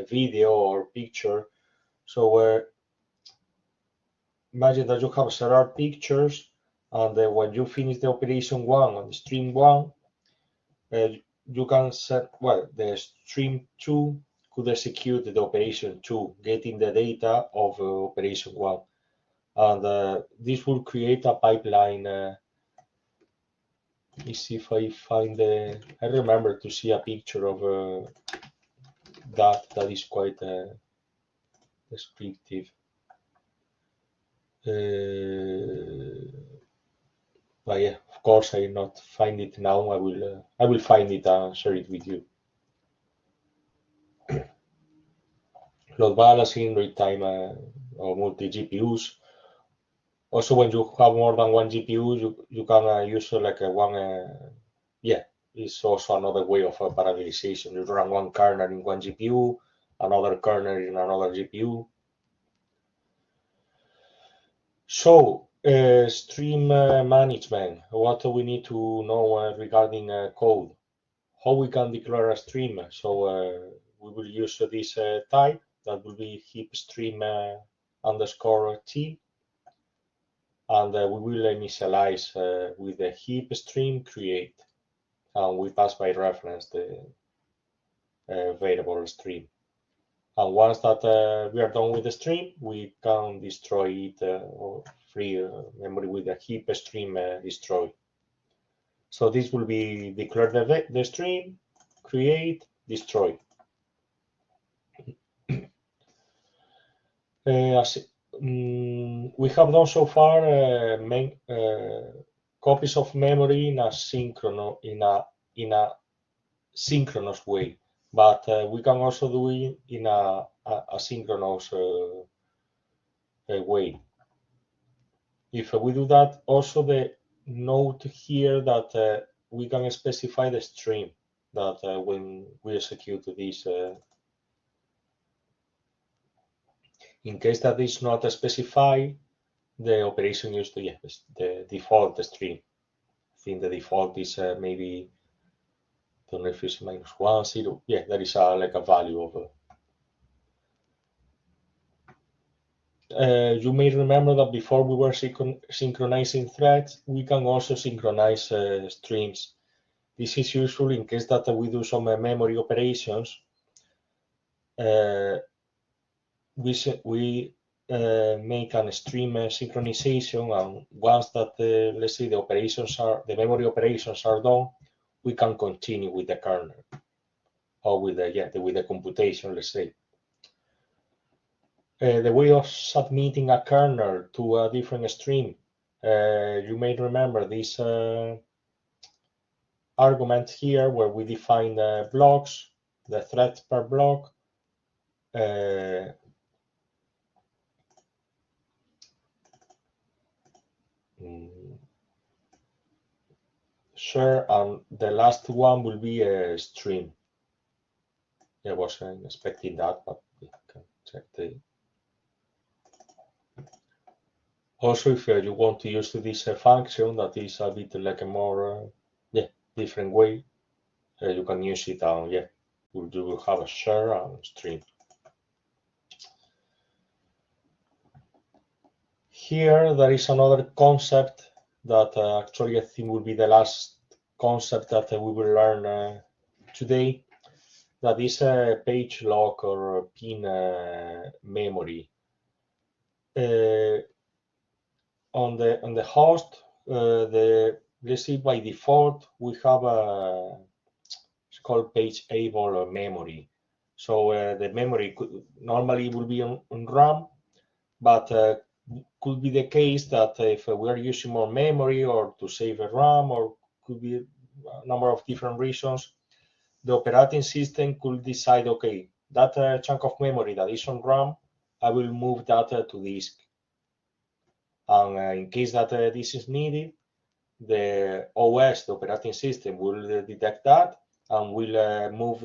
video or picture. So imagine that you have several pictures, and when you finish the operation one on the stream one, you can set, well, the stream 2 could execute the operation 2, getting the data of operation 1. And this will create a pipeline Let me see if I find I remember to see a picture of that is quite descriptive. But yeah, of course, I not find it now. I will find it and share it with you. Load balancing, read time or multi GPUs. Also, when you have more than one GPU, you can use like one. Yeah, it's also another way of parallelization. You run one kernel in one GPU, another kernel in another GPU. So, stream management. What we need to know regarding code? How we can declare a stream? So we will use this type that will be heap stream underscore t, and we will initialize with the heap stream create, and we pass by reference the variable stream. And once that we are done with the stream, we can destroy it or free memory with the heap stream destroy. So this will be declare the stream, create, destroy. We have done so far copies of memory in a synchronous way, but we can also do it in a asynchronous way. If we do that, also the note here that we can specify the stream that when we execute this. In case that is not specified, the operation used to the default stream. I think the default is maybe, don't know if it's -1, 0. Yeah, there is like a value of. You may remember that before we were synchronizing threads, we can also synchronize streams. This is useful in case that we do some memory operations. We make a stream synchronization, and once that let's say the memory operations are done, we can continue with the kernel or with the computation, let's say. The way of submitting a kernel to a different stream, you may remember this argument here where we define the blocks, the threads per block, share, and the last one will be a stream. I wasn't expecting that, but we can check the. Also, if you want to use this function that is a bit like a more different way, you can use it, and you will have a share and stream. Here there is another concept that actually I think will be the last concept that we will learn today. That is a page lock or pin memory. On the host, let's see, by default we have it's called page able memory. So the memory normally will be on RAM, but could be the case that if we are using more memory or to save a RAM, or could be a number of different reasons, the operating system could decide, okay, that chunk of memory that is on RAM, I will move that to disk. And in case that this is needed, the OS, the operating system, will detect that and will move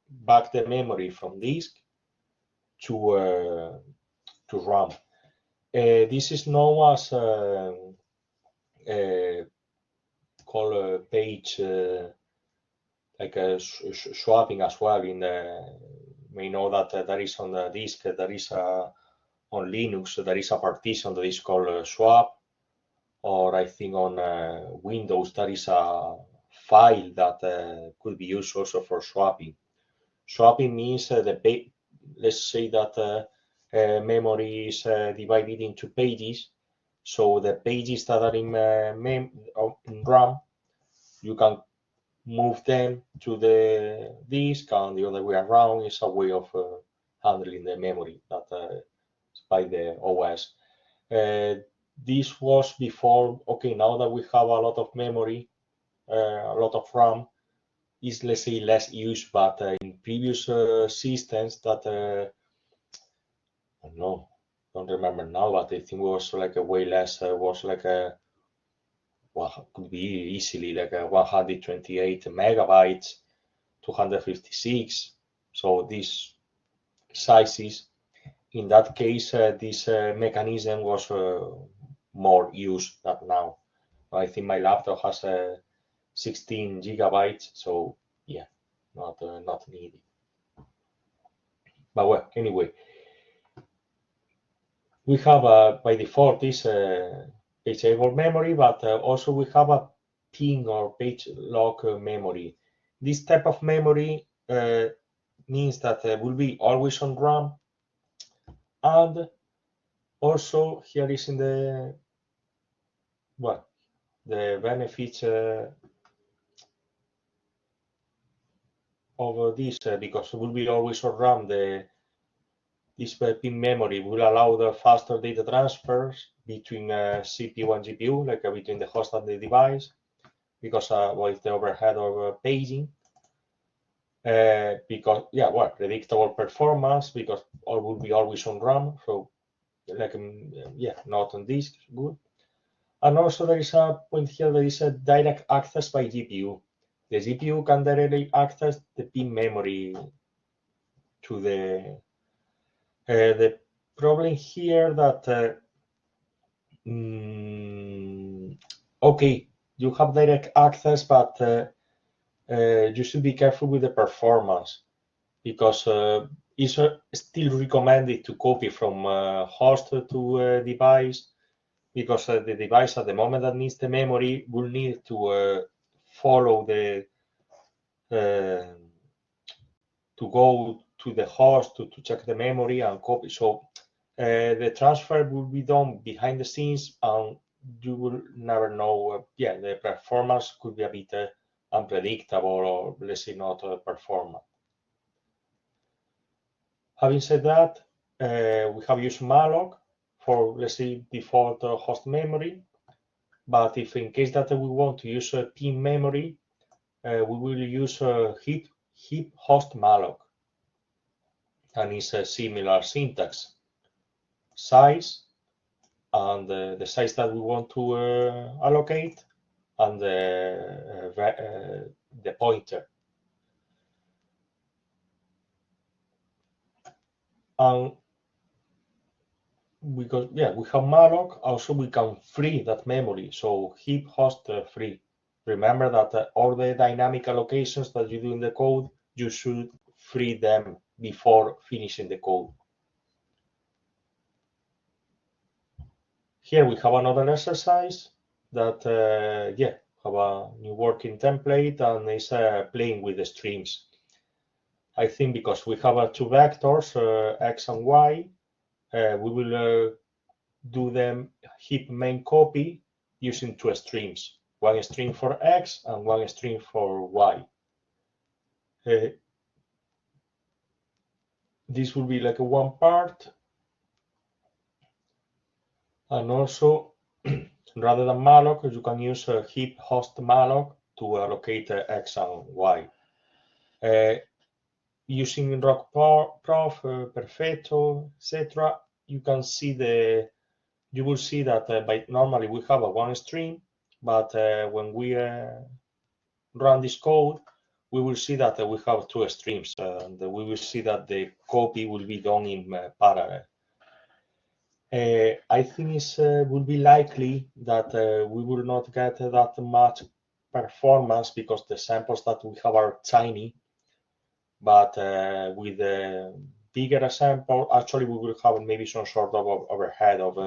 back the memory from disk to RAM. This is known as called page like swapping as well. We know that there is on the disk, there is on Linux, there is a partition that is called swap, or I think on Windows there is a file that could be used also for swapping. Swapping means let's say that memory is divided into pages. So the pages that are in RAM you can move them to the disk, and the other way around is a way of handling the memory that by the OS. This was before. Okay, now that we have a lot of memory, a lot of RAM, is, let's say, less used, but in previous systems that I don't remember now, but I think it was like a way less, was like a, well, could be easily like a 128 megabytes, 256. So these sizes, in that case, this mechanism was more used than now. I think my laptop has 16 gigabytes, so yeah, not needed. But well, anyway, we have by default this page able memory, but also we have a ping or page lock memory. This type of memory means that will be always on RAM, and also here is in the, well, the benefits of this, because it will be always on RAM, this pin memory will allow the faster data transfers between CPU and GPU, like between the host and the device, because with the overhead of paging. Because, yeah, well, predictable performance, because all will be always on RAM, so like, yeah, not on disk, good. And also there is a point here, there is a direct access by GPU. The GPU can directly access the pin memory to the problem here that okay, you have direct access, but you should be careful with the performance, because it's still recommended to copy from host to device, because the device at the moment that needs the memory will need to follow the to go to the host to check the memory and copy. So the transfer will be done behind the scenes, and you will never know. Yeah, the performance could be a bit unpredictable, or let's say not performant. Having said that, we have used malloc for, let's say, default host memory. But if in case that we want to use pin memory, we will use heap host malloc, and it's a similar syntax. Size, and the size that we want to allocate, and the pointer. And because, yeah, we have malloc, also we can free that memory, so heap host free. Remember that all the dynamic allocations that you do in the code, you should free them before finishing the code. Here we have another exercise that, yeah, have a new working template, and is playing with the streams. I think because we have two vectors, x and y, we will do them heap main copy using two streams, one stream for x and one stream for y. This will be like a one part, and also rather than malloc, you can use heap host malloc to allocate x and y. Using rockprof, perfetto, etc., you can see you will see that normally we have a one stream, but when we run this code, we will see that we have two streams, and we will see that the copy will be done in parallel. I think it will be likely that we will not get that much performance, because the samples that we have are tiny, but with a bigger sample, actually we will have maybe some sort of overhead of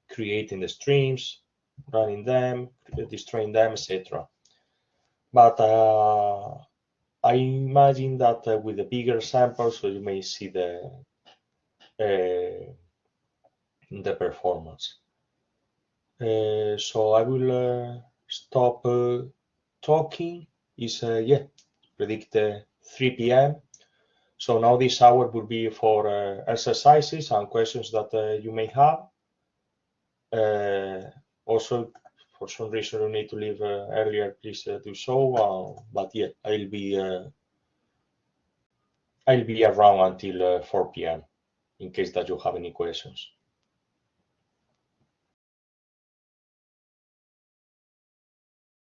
creating the streams, running them, destroying them, etc. But I imagine that with the bigger samples, you may see the performance. So I will stop talking is, predict 3 p.m. So now this hour will be for exercises and questions that you may have. Also, for some reason you need to leave earlier, please do so. But yeah, I'll be around until 4 p.m. in case that you have any questions.